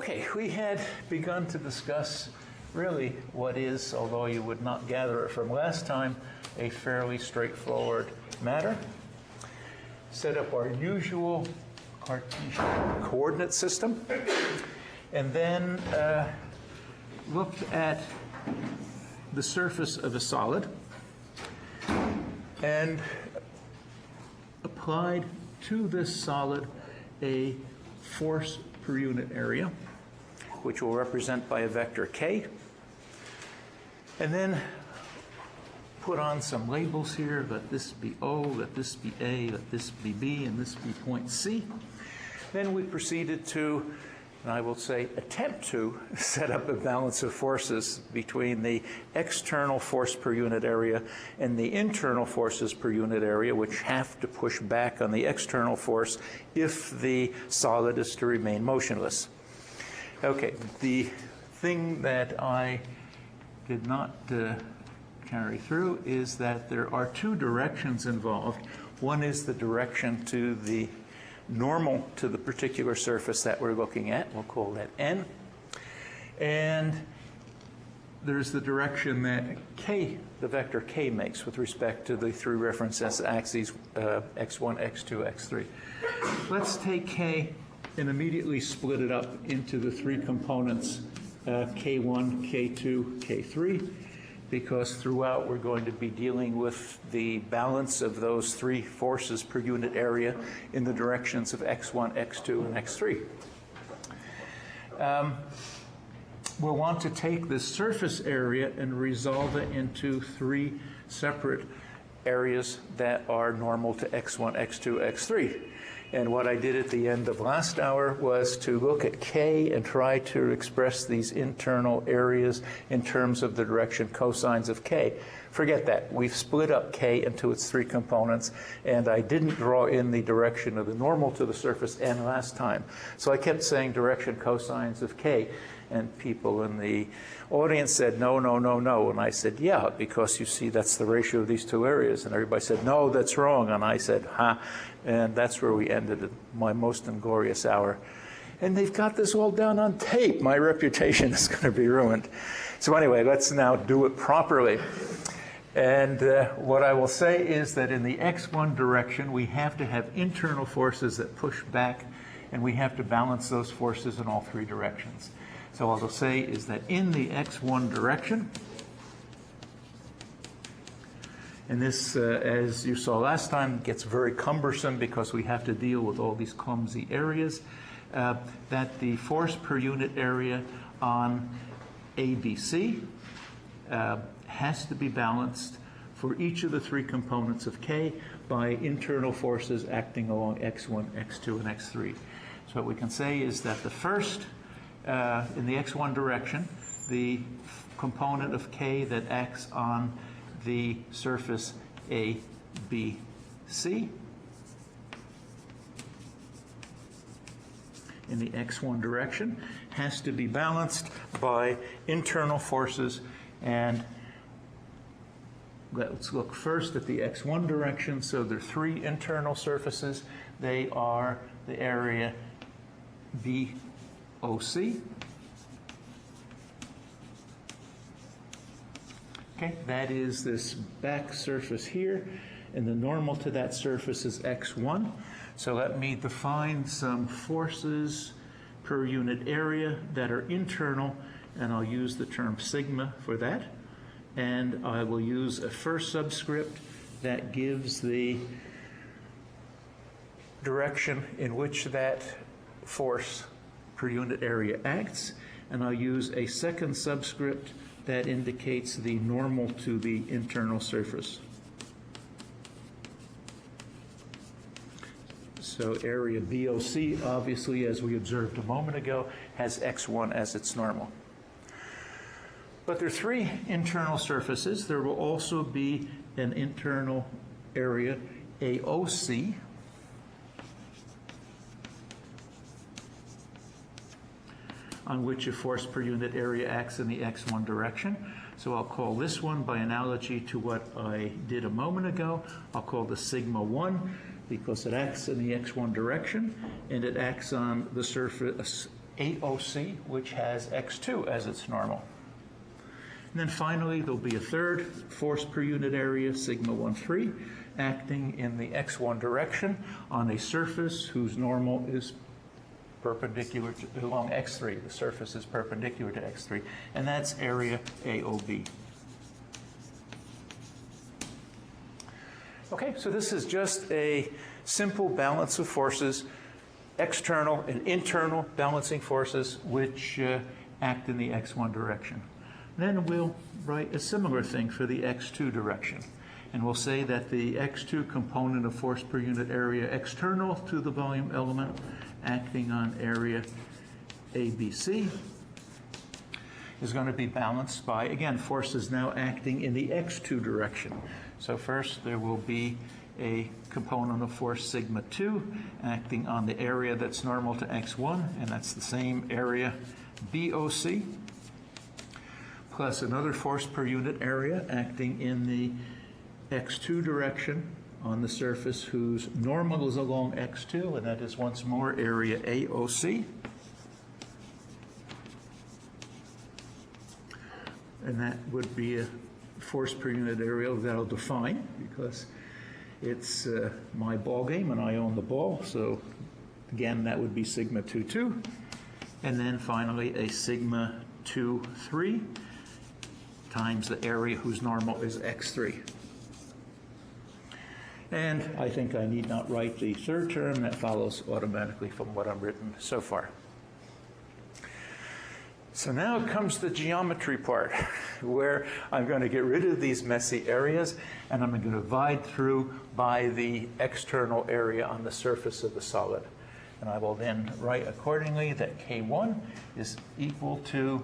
Okay, we had begun to discuss really what is, although you would not gather it from last time, a fairly straightforward matter. Set up our usual Cartesian coordinate system, and then looked at the surface of a solid and applied to this solid a force per unit area, which we'll represent by a vector k, and then put on some labels here. Let this be O, let this be A, let this be B, and this be point C. Then we proceeded to, and I will say attempt to, set up a balance of forces between the external force per unit area and the internal forces per unit area, which have to push back on the external force if the solid is to remain motionless. Okay, the thing that I did not carry through is that there are two directions involved. One is the direction to the normal to the particular surface that we're looking at. We'll call that n. And there's the direction that k, the vector k, makes with respect to the three reference axes, x1, x2, x3. Let's take k and immediately split it up into the three components, k1, k2, k3, because throughout we're going to be dealing with the balance of those three forces per unit area in the directions of x1, x2, and x3. We'll want to take this surface area and resolve it into three separate areas that are normal to x1, x2, x3. And what I did at the end of last hour was to look at k and try to express these internal areas in terms of the direction cosines of k. Forget that. We've split up k into its three components, and I didn't draw in the direction of the normal to the surface n last time. So I kept saying direction cosines of k, and people in the audience said, no, no, no, no. And I said, yeah, because you see that's the ratio of these two areas. And everybody said, no, that's wrong. And I said, ha. And that's where we ended my most inglorious hour. And they've got this all down on tape. My reputation is going to be ruined. So anyway, let's now do it properly. And what I will say is that in the x1 direction, we have to have internal forces that push back, and we have to balance those forces in all three directions. So what I'll say is that in the x1 direction, and this, as you saw last time, gets very cumbersome because we have to deal with all these clumsy areas, that the force per unit area on ABC has to be balanced for each of the three components of k by internal forces acting along x1, x2, and x3. So what we can say is that the first, in the x1 direction, the component of k that acts on the surface A, B, C. In the x1 direction has to be balanced by internal forces, and let's look first at the x1 direction. So there are three internal surfaces. They are the area BOC. Okay, that is this back surface here, and the normal to that surface is x1. So let me define some forces per unit area that are internal, and I'll use the term sigma for that. And I will use a first subscript that gives the direction in which that force per unit area acts, and I'll use a second subscript that indicates the normal to the internal surface. So area BOC, obviously, as we observed a moment ago, has x1 as its normal. But there are three internal surfaces. There will also be an internal area, AOC, on which a force per unit area acts in the x1 direction. So I'll call this one, by analogy to what I did a moment ago, I'll call the sigma 1, because it acts in the x1 direction, and it acts on the surface AOC, which has x2 as its normal. And then finally, there'll be a third force per unit area, sigma 1,3, acting in the x1 direction on a surface whose normal is perpendicular to, along x3. The surface is perpendicular to x3, and that's area AOB. Okay, so this is just a simple balance of forces, external and internal balancing forces, which act in the x1 direction. Then we'll write a similar thing for the x2 direction. And we'll say that the x2 component of force per unit area external to the volume element acting on area ABC is going to be balanced by, again, forces now acting in the x2 direction. So first there will be a component of force sigma 2 acting on the area that's normal to x1, and that's the same area BOC, plus another force per unit area acting in the x2 direction on the surface whose normal is along x2, and that is once more area AOC. And that would be a force per unit area that I'll define because it's my ball game and I own the ball. So again, that would be sigma 2,2. And then finally a sigma 2,3 times the area whose normal is x3. And I think I need not write the third term. That follows automatically from what I've written so far. So now comes the geometry part, where I'm going to get rid of these messy areas, and I'm going to divide through by the external area on the surface of the solid. And I will then write accordingly that K1 is equal to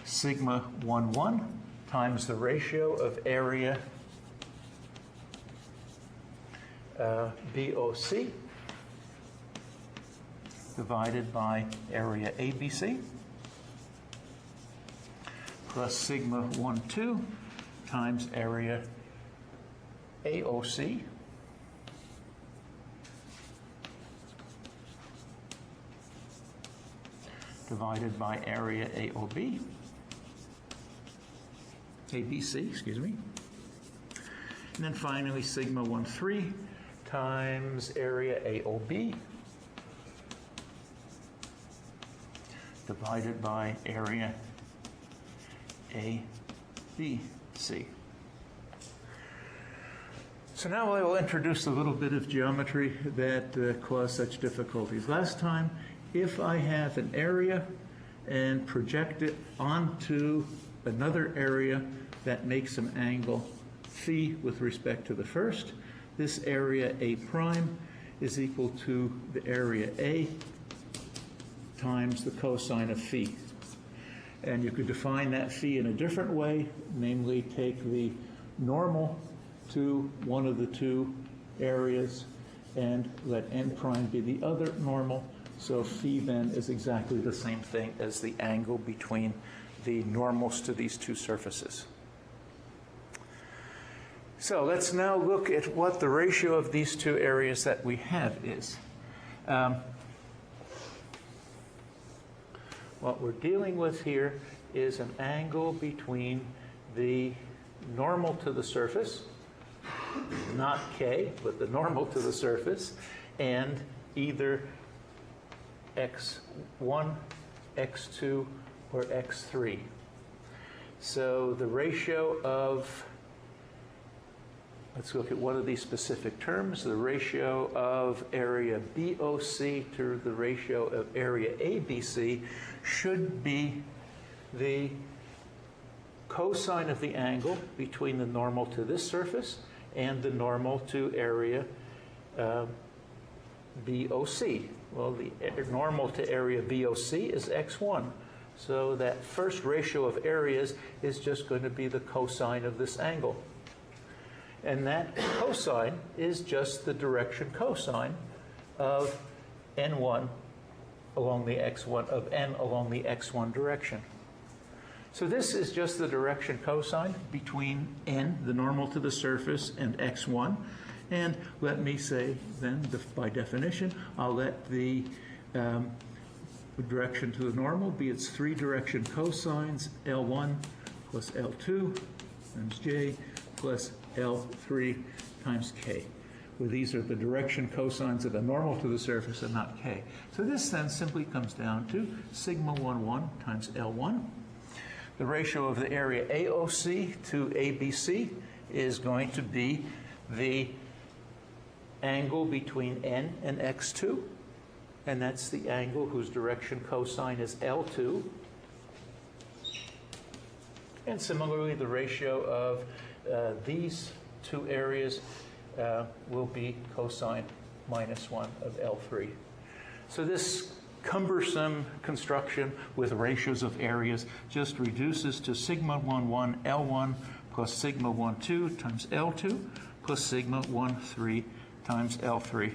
sigma 1,1 times the ratio of area BOC divided by area ABC plus sigma 1,2 times area AOC divided by area AOB, ABC, excuse me. And then finally sigma 1,3 times area AOB divided by area ABC. So now I will introduce a little bit of geometry that caused such difficulties. Last time, if I have an area and project it onto another area that makes an angle phi with respect to the first, this area A prime is equal to the area A times the cosine of phi. And you could define that phi in a different way, namely take the normal to one of the two areas and let n prime be the other normal. So phi then is exactly the same thing as the angle between the normals to these two surfaces. So let's now look at what the ratio of these two areas that we have is. What we're dealing with here is an angle between the normal to the surface, not k, but the normal to the surface, and either x1, x2, or x3. So the ratio of, let's look at one of these specific terms, the ratio of area BOC to the ratio of area ABC should be the cosine of the angle between the normal to this surface and the normal to area BOC. Well, the normal to area BOC is x1. So that first ratio of areas is just going to be the cosine of this angle. And that cosine is just the direction cosine of n1 along the x1, of n along the x1 direction. So this is just the direction cosine between n, the normal to the surface, and x1. And let me say then, by definition, I'll let the direction to the normal, be its three-direction cosines, L1 plus L2 times J plus L3 times K, where these are the direction cosines of the normal to the surface and not K. So this then simply comes down to sigma 1 times L1. The ratio of the area AOC to ABC is going to be the angle between N and X2, and that's the angle whose direction cosine is L2. And similarly, the ratio of these two areas will be cosine minus 1 of L3. So this cumbersome construction with ratios of areas just reduces to sigma 1 L1 plus sigma 1 2 times L2 plus sigma 1 3 times L3.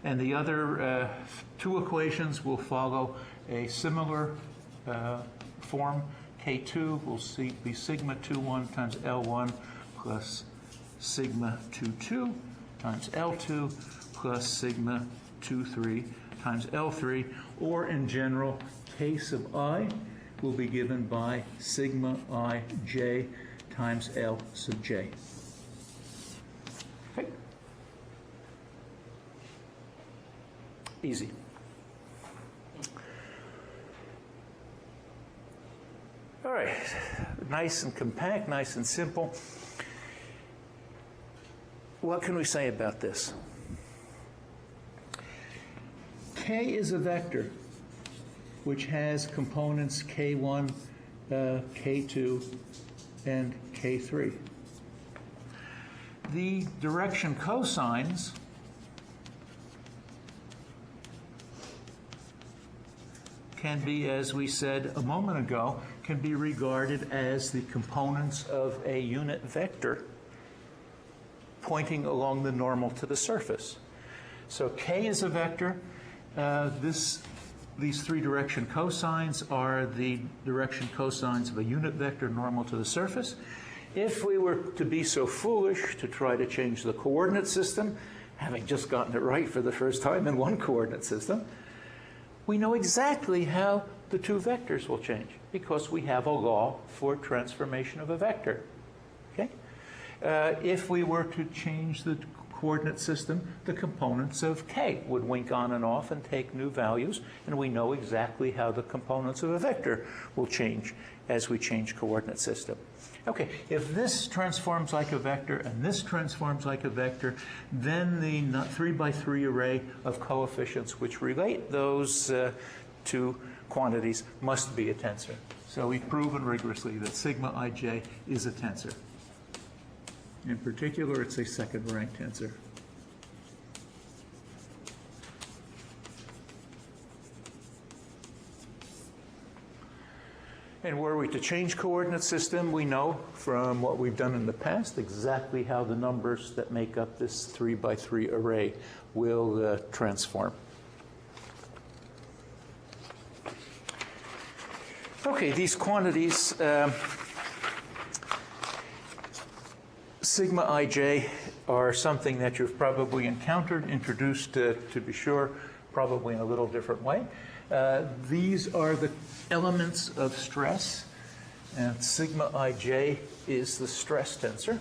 And the other two equations will follow a similar form. K2 will be sigma 2 1 times L1 plus sigma 2 2 times L2 plus sigma 2 3 times L3, or in general, K sub I will be given by sigma ij times L sub j. Okay. Easy. All right, nice and compact, nice and simple. What can we say about this? K is a vector which has components K1, K2, and K3. The direction cosines can be, as we said a moment ago, can be regarded as the components of a unit vector pointing along the normal to the surface. So K is a vector. These three direction cosines are the direction cosines of a unit vector normal to the surface. If we were to be so foolish to try to change the coordinate system, having just gotten it right for the first time in one coordinate system, we know exactly how the two vectors will change because we have a law for transformation of a vector. Okay? If we were to change the coordinate system, the components of K would wink on and off and take new values, and we know exactly how the components of a vector will change as we change coordinate system. Okay, if this transforms like a vector and this transforms like a vector, then the 3x3 array of coefficients which relate those two quantities must be a tensor. So we've proven rigorously that sigma ij is a tensor. In particular, it's a second-rank tensor. And were we to change coordinate system, we know from what we've done in the past exactly how the numbers that make up this 3x3 array will transform. Okay, these quantities, sigma ij, are something that you've probably encountered, introduced to be sure, probably in a little different way. These are the elements of stress, and sigma ij is the stress tensor.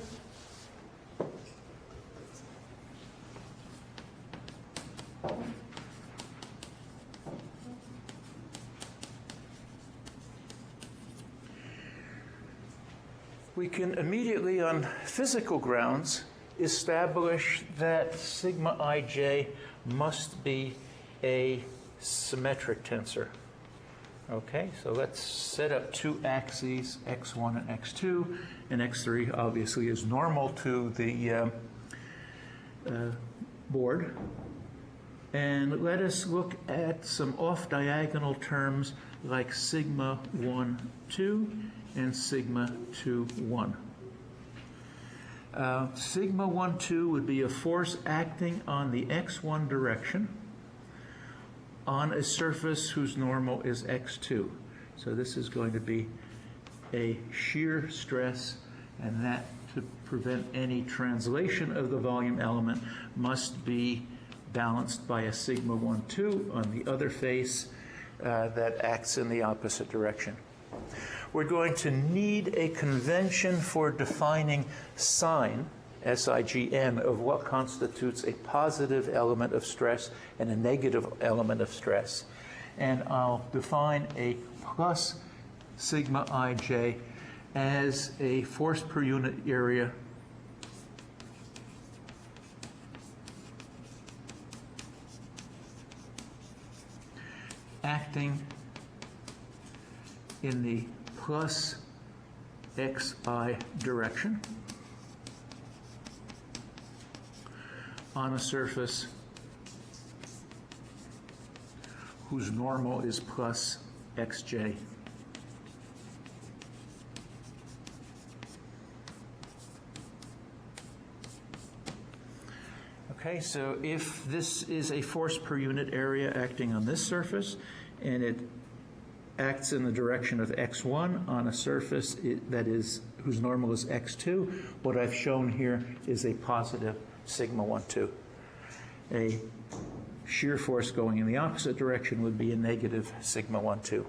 We can immediately, on physical grounds, establish that sigma ij must be a symmetric tensor. Okay, so let's set up two axes, x1 and x2, and x3 obviously is normal to the board. And let us look at some off-diagonal terms like sigma 1, 2 and sigma 2, 1. Sigma 1, 2 would be a force acting on the x1 direction on a surface whose normal is x2. So this is going to be a shear stress, and that, to prevent any translation of the volume element, must be balanced by a sigma 1, 2 on the other face. that acts in the opposite direction. We're going to need a convention for defining sign, SIGN, of what constitutes a positive element of stress and a negative element of stress. And I'll define a plus sigma ij as a force per unit area acting in the plus xi direction on a surface whose normal is plus xj. Okay, so if this is a force per unit area acting on this surface, and it acts in the direction of x1 on a surface whose normal is x2, what I've shown here is a positive sigma 1, 2. A shear force going in the opposite direction would be a negative sigma 1, 2.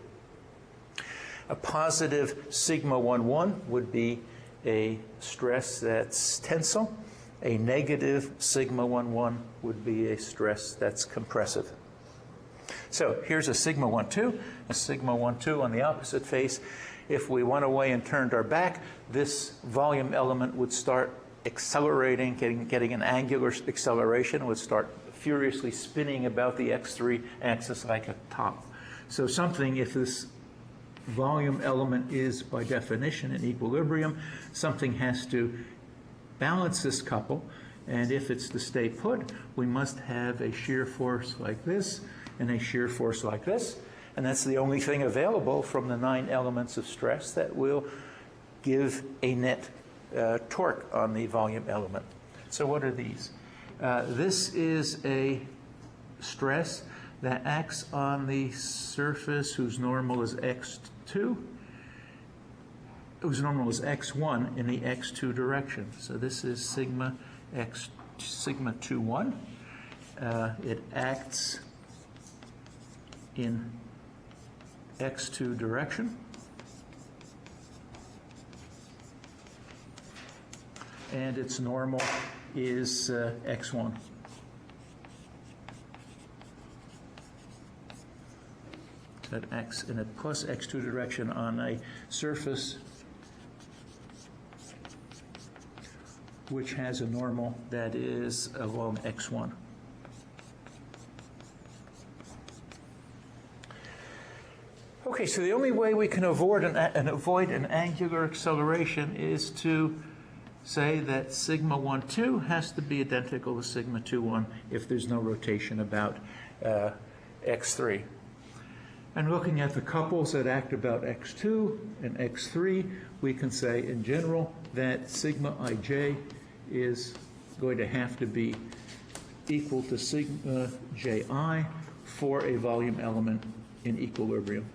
A positive sigma 1, 1 would be a stress that's tensile. A negative sigma 1, 1 would be a stress that's compressive. So here's a sigma 1, 2, a sigma 1, 2 on the opposite face. If we went away and turned our back, this volume element would start accelerating, getting an angular acceleration, would start furiously spinning about the x3 axis like a top. So something, if this volume element is by definition in equilibrium, something has to balance this couple, and if it's to stay put, we must have a shear force like this and a shear force like this, and that's the only thing available from the 9 elements of stress that will give a net torque on the volume element. So what are these? This is a stress that acts on the surface whose normal is x2, whose normal is x1 in the x2 direction. So this is sigma 2, 1. It acts in x2 direction. And its normal is x1. That acts in a plus x2 direction on a surface which has a normal that is along x1. Okay, so the only way we can avoid an angular acceleration is to say that sigma 1, 2 has to be identical to sigma 2, 1 if there's no rotation about x3. And looking at the couples that act about x2 and x3, we can say in general that sigma ij is going to have to be equal to sigma ji for a volume element in equilibrium.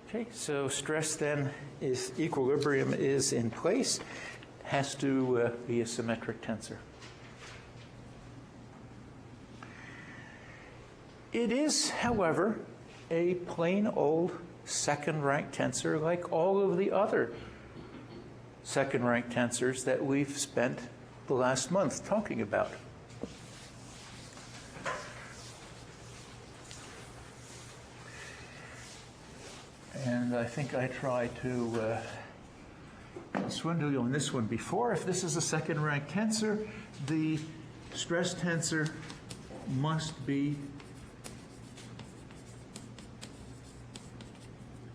Okay, so stress then is equilibrium is in place, has to be a symmetric tensor. It is, however, a plain old second-rank tensor like all of the other second-rank tensors that we've spent the last month talking about. And I think I tried to swindle you on this one before. If this is a second-rank tensor, the stress tensor must be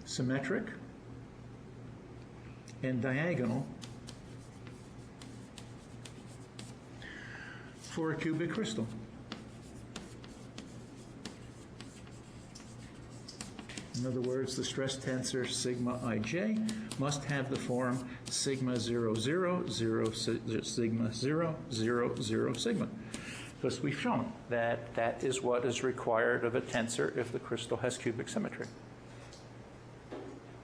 symmetric and diagonal for a cubic crystal. In other words, the stress tensor sigma ij must have the form sigma 0, 0, 0, sigma 0, 0, 0, sigma. Because we've shown that that is what is required of a tensor if the crystal has cubic symmetry.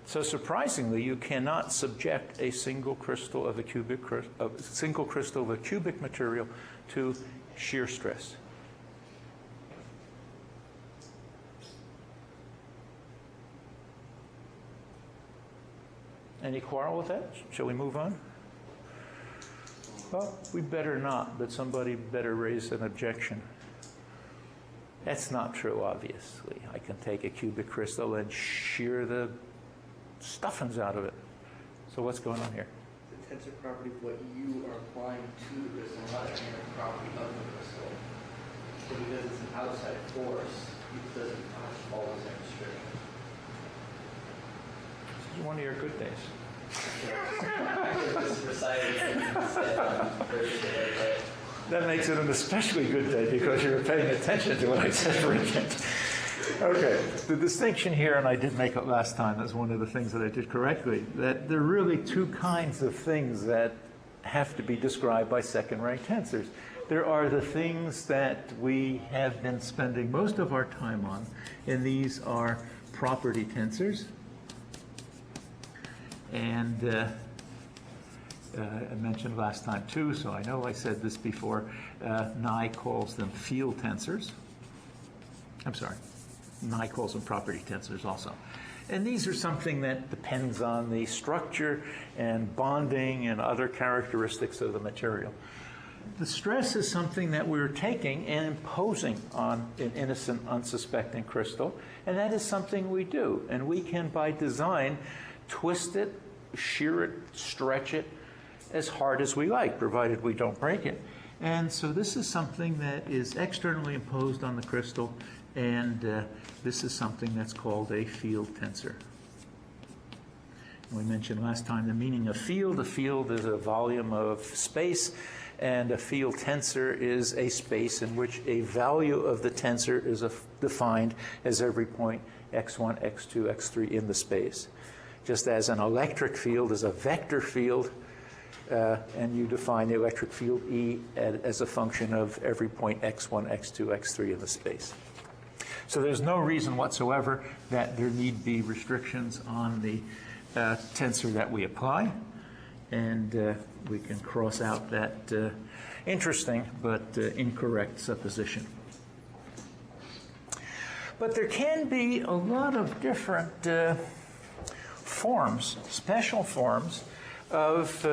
So surprisingly, you cannot subject a single crystal of a cubic material to shear stress. Any quarrel with that? Shall we move on? Well, we better not, but somebody better raise an objection. That's not true, obviously. I can take a cubic crystal and shear the stuffings out of it. So what's going on here? The tensor property of what you are applying to the crystal, not any other property of the crystal. So because it's an outside force, it doesn't touch all the same restrictions. This is one of your good days. Just recited instead on Thursday, right? That makes it an especially good day because you're paying attention to what I said for instance. Okay, the distinction here, and I did make it last time, that's one of the things that I did correctly, that there are really two kinds of things that have to be described by second-rank tensors. There are the things that we have been spending most of our time on, and these are property tensors. And I mentioned last time too, so I know I said this before, Nye calls them field tensors. I'm sorry, Nye calls them property tensors also. And these are something that depends on the structure and bonding and other characteristics of the material. The stress is something that we're taking and imposing on an innocent, unsuspecting crystal, and that is something we do. And we can, by design, twist it, shear it, stretch it as hard as we like, provided we don't break it. And so this is something that is externally imposed on the crystal, and this is something that's called a field tensor. We mentioned last time the meaning of field. A field is a volume of space, and a field tensor is a space in which a value of the tensor is defined as every point x1, x2, x3 in the space. Just as an electric field is a vector field, and you define the electric field E as a function of every point x1, x2, x3 in the space. So there's no reason whatsoever that there need be restrictions on the tensor that we apply, and we can cross out that interesting but incorrect supposition. But there can be a lot of different forms, special forms of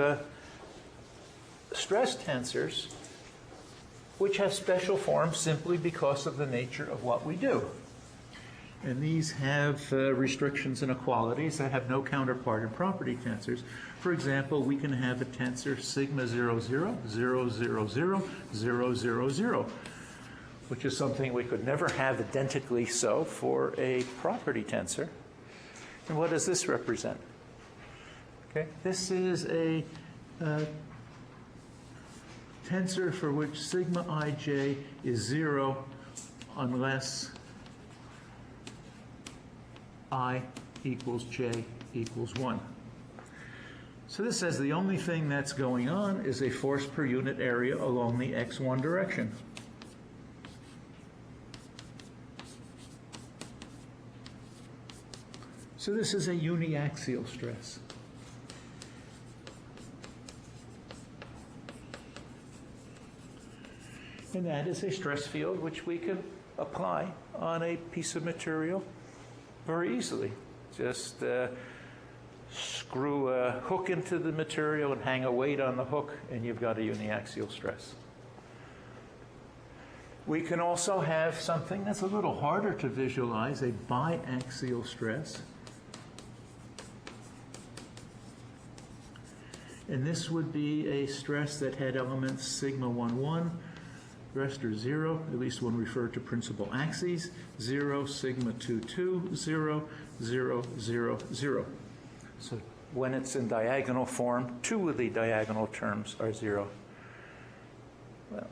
stress tensors, which have special forms simply because of the nature of what we do. And these have restrictions and inequalities that have no counterpart in property tensors. For example, we can have a tensor sigma 0, 0, 0, 0, 0, 0, 0, 0, which is something we could never have identically so for a property tensor. And what does this represent? Okay, this is a tensor for which sigma ij is 0 unless I equals j equals 1. So this says the only thing that's going on is a force per unit area along the x1 direction. So this is a uniaxial stress. And that is a stress field which we can apply on a piece of material very easily. Just screw a hook into the material and hang a weight on the hook, and you've got a uniaxial stress. We can also have something that's a little harder to visualize, a biaxial stress. And this would be a stress that had elements sigma 1, 1, rest are 0, at least when referred to principal axes, 0, sigma 2, 2, 0, 0, 0, 0. So when it's in diagonal form, two of the diagonal terms are 0. Well,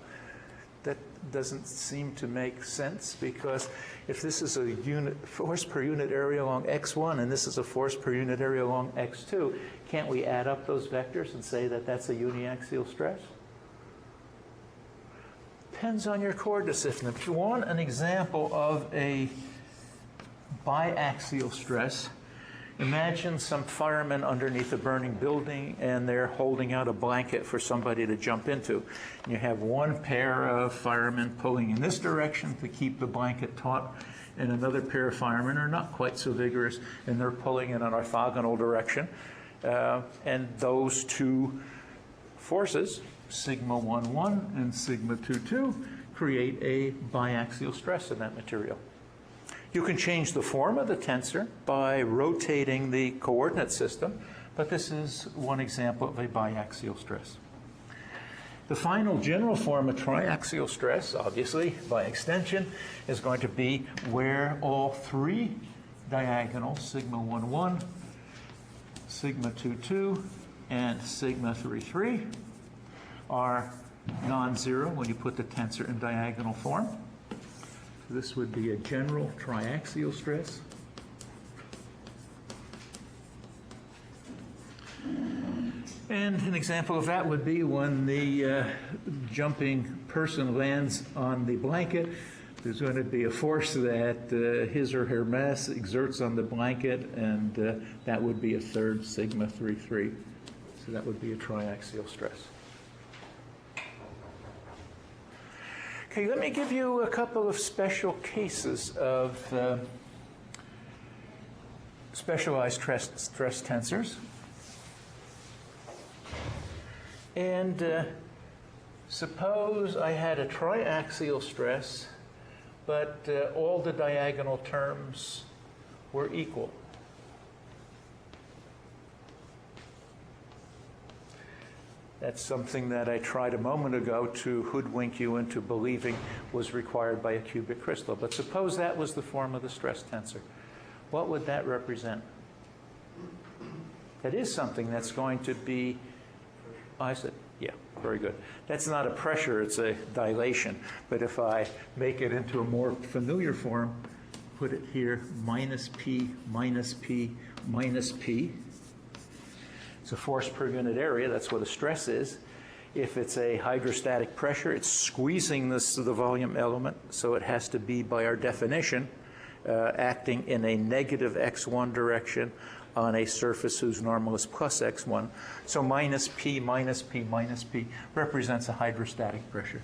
that doesn't seem to make sense, because if this is a unit force per unit area along x1 and this is a force per unit area along x2, can't we add up those vectors and say that that's a uniaxial stress? Depends on your coordinate system. If you want an example of a biaxial stress, Imagine some firemen underneath a burning building and they're holding out a blanket for somebody to jump into. You have one pair of firemen pulling in this direction to keep the blanket taut, and another pair of firemen are not quite so vigorous and they're pulling in an orthogonal direction. And those two forces, sigma 1,1 and sigma 2,2, create a biaxial stress in that material. You can change the form of the tensor by rotating the coordinate system, but this is one example of a biaxial stress. The final general form of triaxial stress, obviously, by extension, is going to be where all three diagonals, sigma 1,1, sigma 2,2, and sigma 3,3, are non-zero when you put the tensor in diagonal form. This would be a general triaxial stress. And an example of that would be when the jumping person lands on the blanket. There's going to be a force that his or her mass exerts on the blanket, and that would be a third sigma 3,3. So that would be a triaxial stress. Okay, let me give you a couple of special cases of specialized stress tensors. And suppose I had a triaxial stress, but all the diagonal terms were equal. That's something that I tried a moment ago to hoodwink you into believing was required by a cubic crystal. But suppose that was the form of the stress tensor. What would that represent? That is something that's going to be, I said, yeah, very good. That's not a pressure, it's a dilation. But if I make it into a more familiar form, put it here, minus P, minus P, minus P. It's a force per unit area. That's what a stress is. If it's a hydrostatic pressure, it's squeezing the volume element, so it has to be, by our definition, acting in a negative x1 direction on a surface whose normal is plus x1. So minus P, minus P, minus P represents a hydrostatic pressure.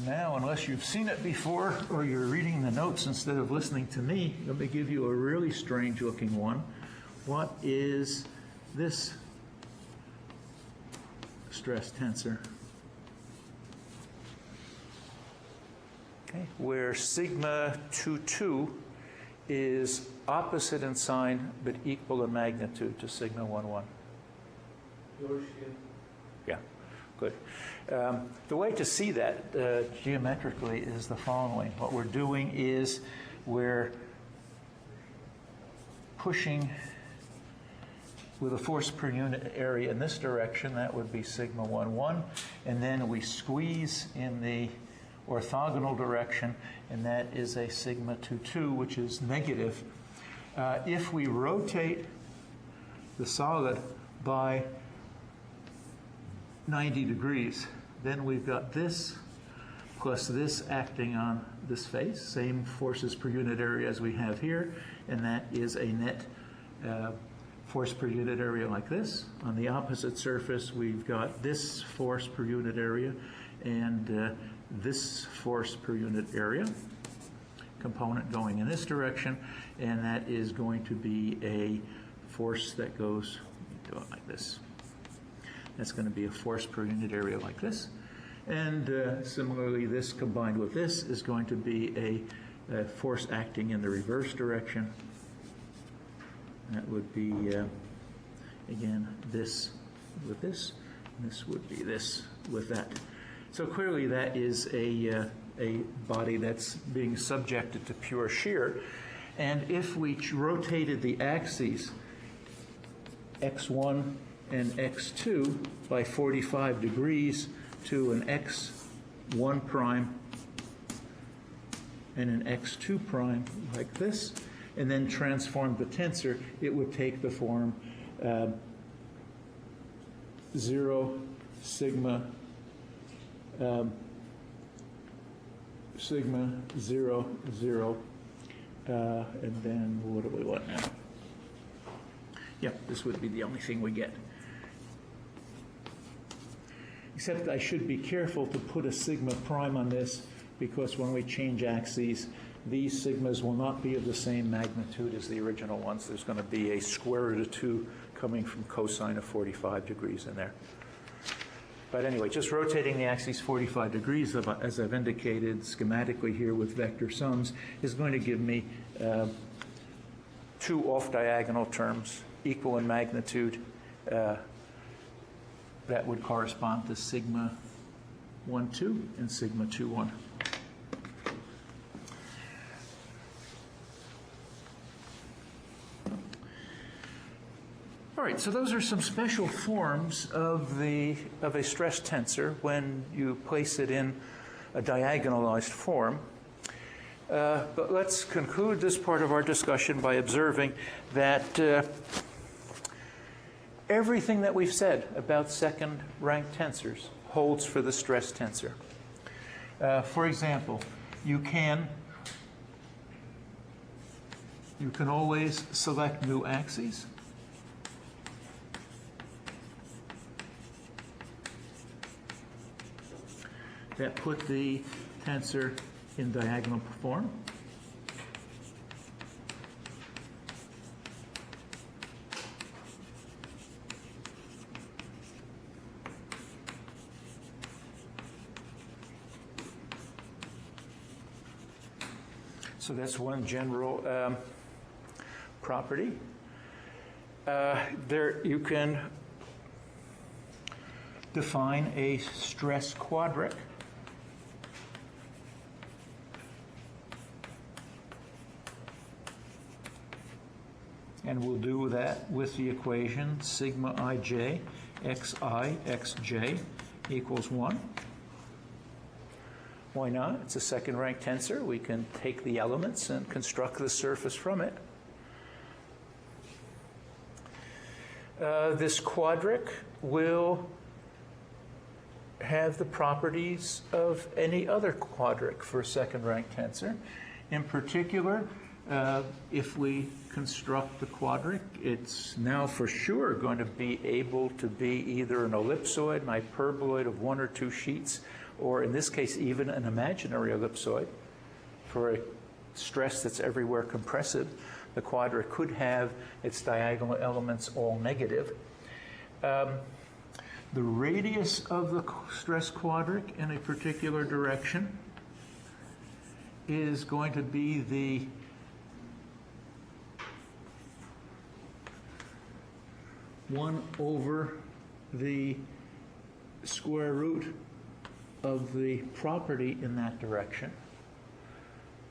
Now, unless you've seen it before or you're reading the notes instead of listening to me, let me give you a really strange looking one. What is this stress tensor? Okay, where sigma 2,2 is opposite in sign but equal in magnitude to sigma 1,1. Yeah, good. The way to see that geometrically is the following. What we're doing is we're pushing with a force per unit area in this direction. That would be sigma 1,1. And then we squeeze in the orthogonal direction, and that is a sigma 2,2, which is negative. If we rotate the solid by 90 degrees, then we've got this plus this acting on this face, same forces per unit area as we have here, and that is a net force per unit area like this. On the opposite surface, we've got this force per unit area and this force per unit area component going in this direction, and that is going to be a force that goes, do it like this. That's going to be a force per unit area like this. And similarly, this combined with this is going to be a force acting in the reverse direction. That would be, again, this with this, and this would be this with that. So clearly that is a body that's being subjected to pure shear. And if we rotated the axes x1 and x2 by 45 degrees to an x1 prime and an x2 prime like this, and then transform the tensor, it would take the form 0, sigma, sigma 0, 0, and then what do we want now? Yeah, this would be the only thing we get. Except I should be careful to put a sigma prime on this, because when we change axes, these sigmas will not be of the same magnitude as the original ones. There's going to be a square root of 2 coming from cosine of 45 degrees in there. But anyway, just rotating the axes 45 degrees, as I've indicated schematically here with vector sums, is going to give me 2 off-diagonal terms equal in magnitude. That would correspond to sigma 1, 2 and sigma 2, 1. All right, so those are some special forms of a stress tensor when you place it in a diagonalized form. But let's conclude this part of our discussion by observing that everything that we've said about second-rank tensors holds for the stress tensor. For example, you can always select new axes. That put the tensor in diagonal form. So that's one general property. There you can define a stress quadric. And we'll do that with the equation sigma ij xi xj equals 1. Why not? It's a second-rank tensor. We can take the elements and construct the surface from it. This quadric will have the properties of any other quadric for a second-rank tensor. In particular, if we construct the quadric, it's now for sure going to be able to be either an ellipsoid, an hyperboloid of 1 or 2 sheets, or in this case, even an imaginary ellipsoid. For a stress that's everywhere compressive, the quadric could have its diagonal elements all negative. The radius of the stress quadric in a particular direction is going to be the one over the square root of the property in that direction.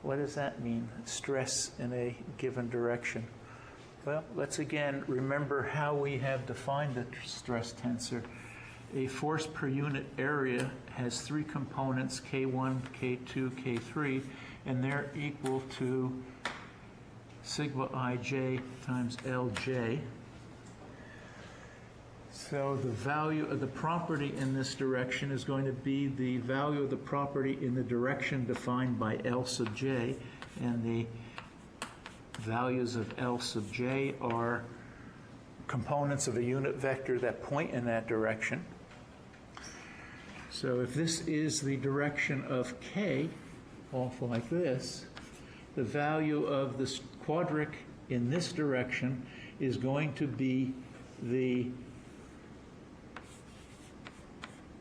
What does that mean, stress in a given direction? Well, let's again remember how we have defined the stress tensor. A force per unit area has 3 components, K1, K2, K3, and they're equal to sigma ij times Lj. So the value of the property in this direction is going to be the value of the property in the direction defined by L sub j, and the values of L sub j are components of a unit vector that point in that direction. So if this is the direction of k, off like this, the value of this quadric in this direction is going to be the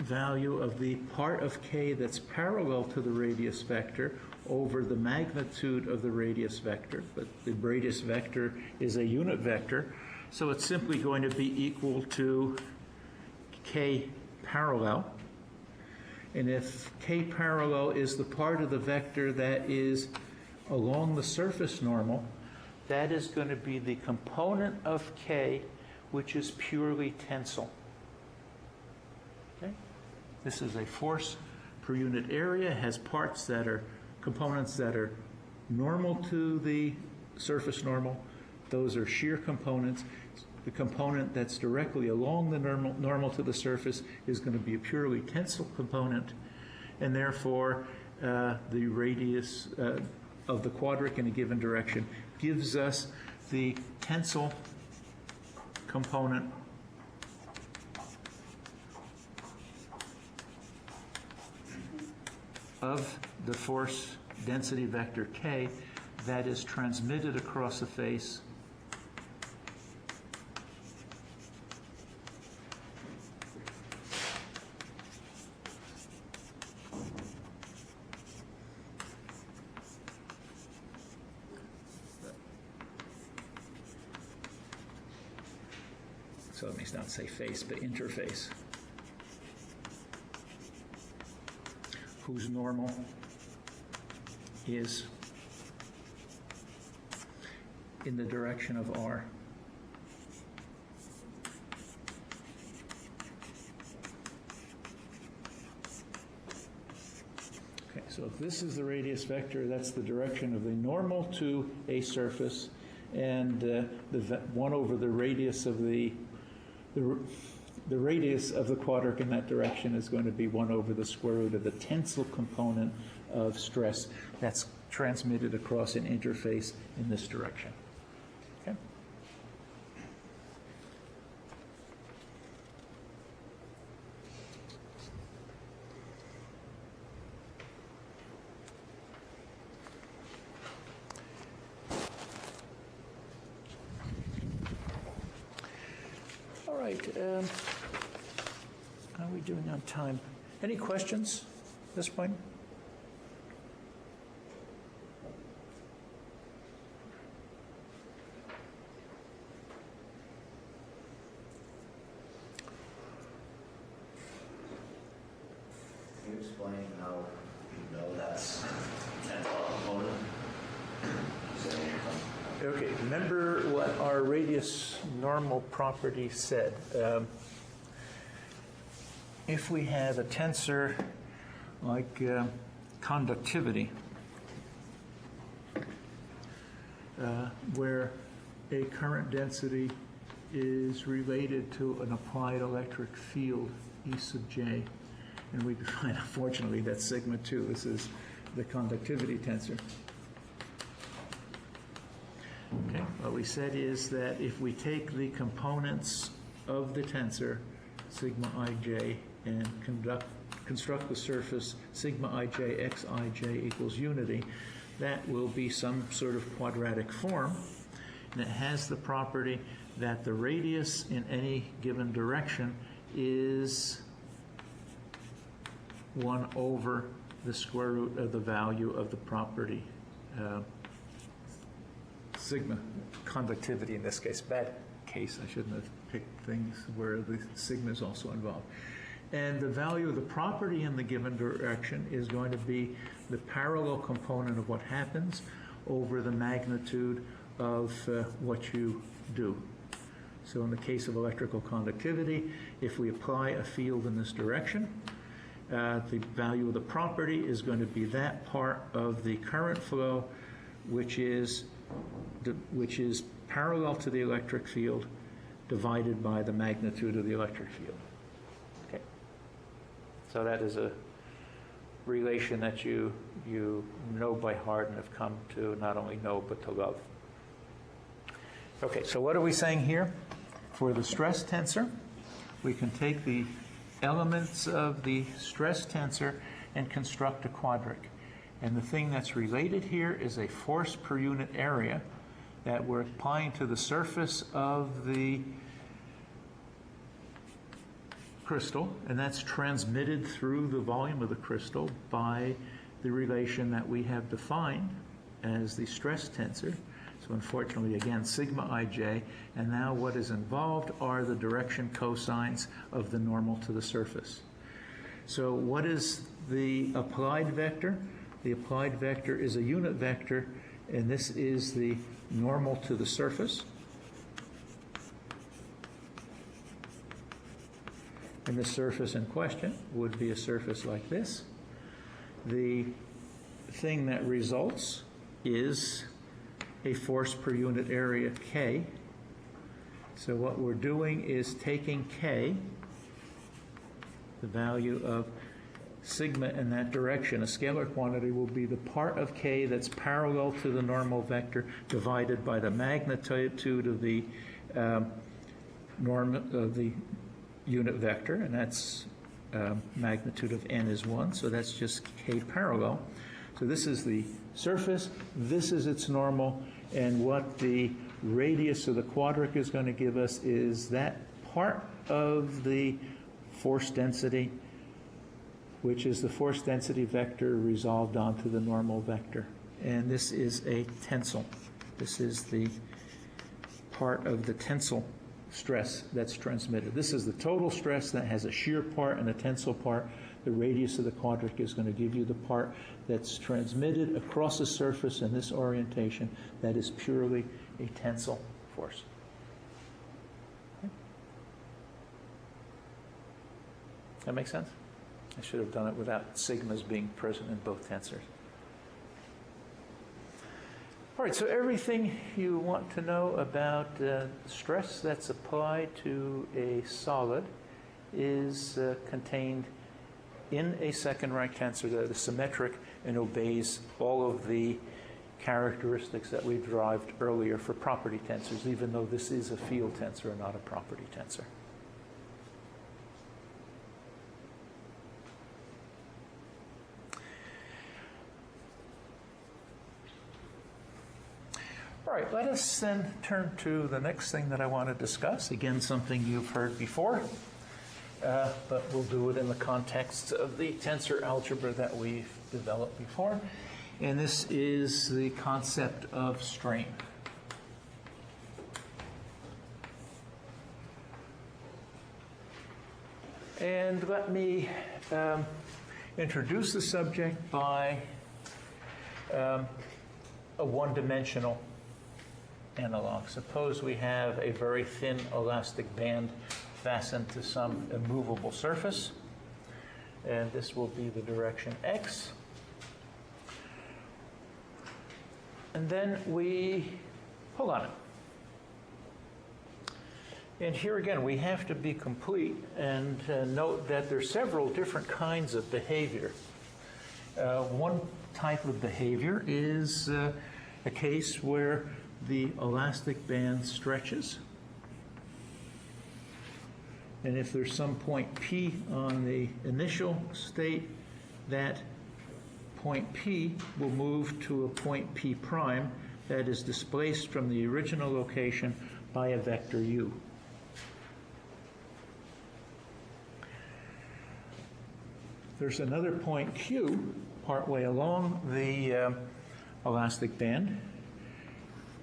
value of the part of k that's parallel to the radius vector over the magnitude of the radius vector. But the radius vector is a unit vector, so it's simply going to be equal to k parallel. And if k parallel is the part of the vector that is along the surface normal, that is going to be the component of k which is purely tensile. Okay? This is a force per unit area, has parts that are components that are normal to the surface normal. Those are shear components. The component that's directly along the normal to the surface is going to be a purely tensile component, and therefore the radius of the quadric in a given direction gives us the tensile component of the force density vector K that is transmitted across the face so let me not say face, but interface, whose normal is in the direction of R. Okay, so if this is the radius vector, that's the direction of the normal to a surface, and the 1 over the radius of the radius of the quadric in that direction is going to be 1 over the square root of the tensile component of stress that's transmitted across an interface in this direction. Okay? All right. How are we doing on time? Any questions at this point? Can you explain how you know that's tensile component? Okay, remember what our radius normal property said. If we have a tensor like conductivity, where a current density is related to an applied electric field, E sub j, and we define, unfortunately, that's sigma 2. This is the conductivity tensor. Okay, what we said is that if we take the components of the tensor, sigma ij, and construct the surface sigma ij xij equals unity, that will be some sort of quadratic form, and it has the property that the radius in any given direction is 1 over the square root of the value of the property sigma, conductivity in this case. Bad case, I shouldn't have picked things where the sigma is also involved. And the value of the property in the given direction is going to be the parallel component of what happens over the magnitude of what you do. So in the case of electrical conductivity, if we apply a field in this direction, the value of the property is going to be that part of the current flow which is parallel to the electric field divided by the magnitude of the electric field. Okay. So that is a relation that you know by heart and have come to not only know but to love. Okay, so what are we saying here? For the stress tensor, we can take the elements of the stress tensor and construct a quadric. And the thing that's related here is a force per unit area that we're applying to the surface of the crystal, and that's transmitted through the volume of the crystal by the relation that we have defined as the stress tensor. So unfortunately, again, sigma ij, and now what is involved are the direction cosines of the normal to the surface. So what is the applied vector? The applied vector is a unit vector, and this is the normal to the surface. And the surface in question would be a surface like this. The thing that results is a force per unit area K So what we're doing is taking k, the value of sigma in that direction. A scalar quantity will be the part of k that's parallel to the normal vector divided by the magnitude of the norm of the unit vector, and that's magnitude of n is 1, so that's just k parallel. So this is the surface, this is its normal, and what the radius of the quadric is going to give us is that part of the force density, which is the force density vector resolved onto the normal vector. And this is a tensor. This is the part of the tensile stress that's transmitted. This is the total stress that has a shear part and a tensile part. The radius of the quadric is going to give you the part that's transmitted across the surface in this orientation that is purely a tensile force. Okay. That make sense? I should have done it without sigmas being present in both tensors. All right, so everything you want to know about stress that's applied to a solid is contained in a second rank tensor that is symmetric and obeys all of the characteristics that we derived earlier for property tensors, even though this is a field tensor and not a property tensor. All right, let us then turn to the next thing that I want to discuss. Again, something you've heard before, but we'll do it in the context of the tensor algebra that we've developed before. And this is the concept of strain. And let me introduce the subject by a one-dimensional analog. Suppose we have a very thin elastic band fastened to some immovable surface, and this will be the direction x. And then we pull on it. And here again, we have to be complete and note that there are several different kinds of behavior. One type of behavior is a case where the elastic band stretches. And if there's some point P on the initial state, that point P will move to a point P prime that is displaced from the original location by a vector u. There's another point Q partway along the elastic band.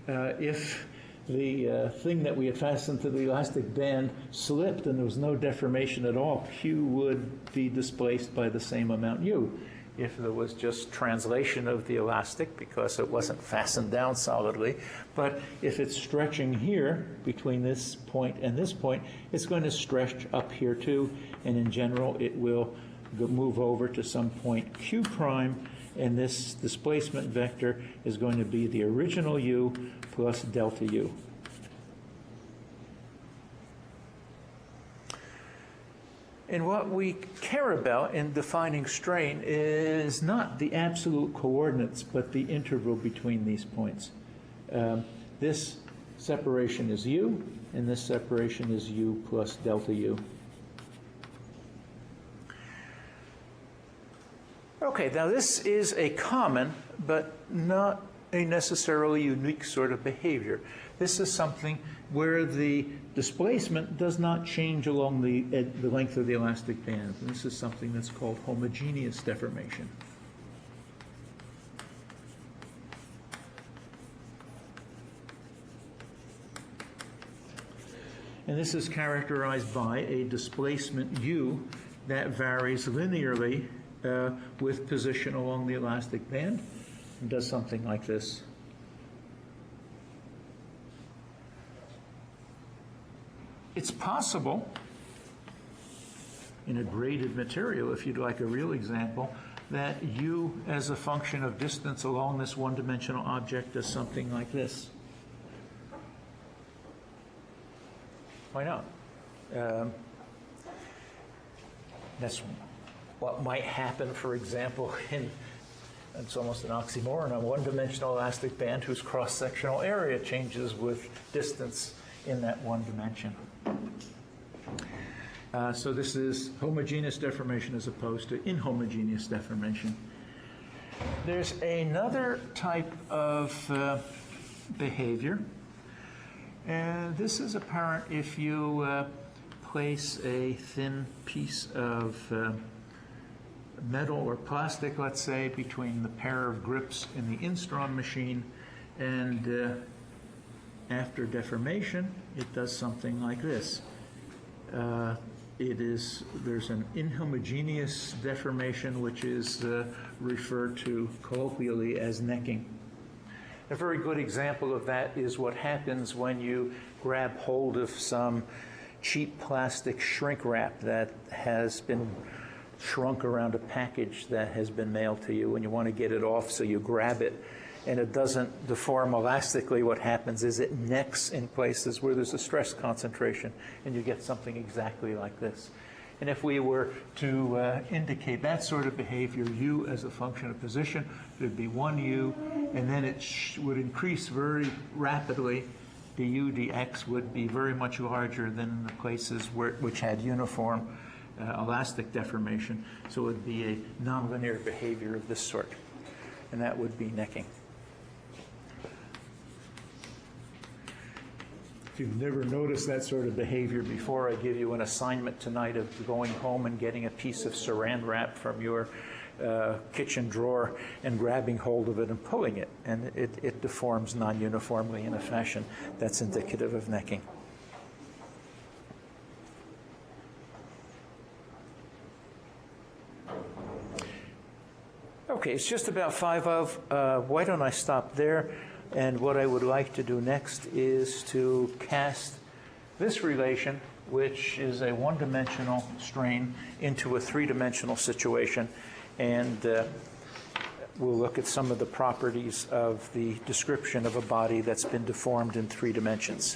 If the thing that we had fastened to the elastic band slipped and there was no deformation at all, Q would be displaced by the same amount U. If there was just translation of the elastic because it wasn't fastened down solidly, but if it's stretching here between this point and this point, it's going to stretch up here too, and in general it will move over to some point Q prime, and this displacement vector is going to be the original U plus delta U. And what we care about in defining strain is not the absolute coordinates, but the interval between these points. This separation is U, and this separation is U plus delta U. Okay, now this is a common, but not a necessarily unique sort of behavior. This is something where the displacement does not change along the length of the elastic band. And this is something that's called homogeneous deformation. And this is characterized by a displacement U that varies linearly with position along the elastic band, and does something like this. It's possible in a graded material, if you'd like a real example, that U as a function of distance along this one-dimensional object does something like this. Why not? That's what might happen, for example, in, it's almost an oxymoron, a one-dimensional elastic band whose cross-sectional area changes with distance in that one dimension. So this is homogeneous deformation as opposed to inhomogeneous deformation. There's another type of behavior, and this is apparent if you place a thin piece of metal or plastic, let's say, between the pair of grips in the Instron machine, and after deformation, it does something like this. There's an inhomogeneous deformation, which is referred to colloquially as necking. A very good example of that is what happens when you grab hold of some cheap plastic shrink wrap that has been shrunk around a package that has been mailed to you, and you want to get it off, so you grab it, and it doesn't deform elastically. What happens is it necks in places where there's a stress concentration, and you get something exactly like this. And if we were to indicate that sort of behavior, u as a function of position, there'd be 1u, and then it would increase very rapidly. Du dx would be very much larger than the places which had uniform elastic deformation. So it would be a nonlinear behavior of this sort, and that would be necking. If you've never noticed that sort of behavior before, I give you an assignment tonight of going home and getting a piece of saran wrap from your kitchen drawer and grabbing hold of it and pulling it, and it deforms non-uniformly in a fashion that's indicative of necking. Okay, it's just about 5 of. Why don't I stop there? And what I would like to do next is to cast this relation, which is a one-dimensional strain, into a three-dimensional situation. And we'll look at some of the properties of the description of a body that's been deformed in 3 dimensions.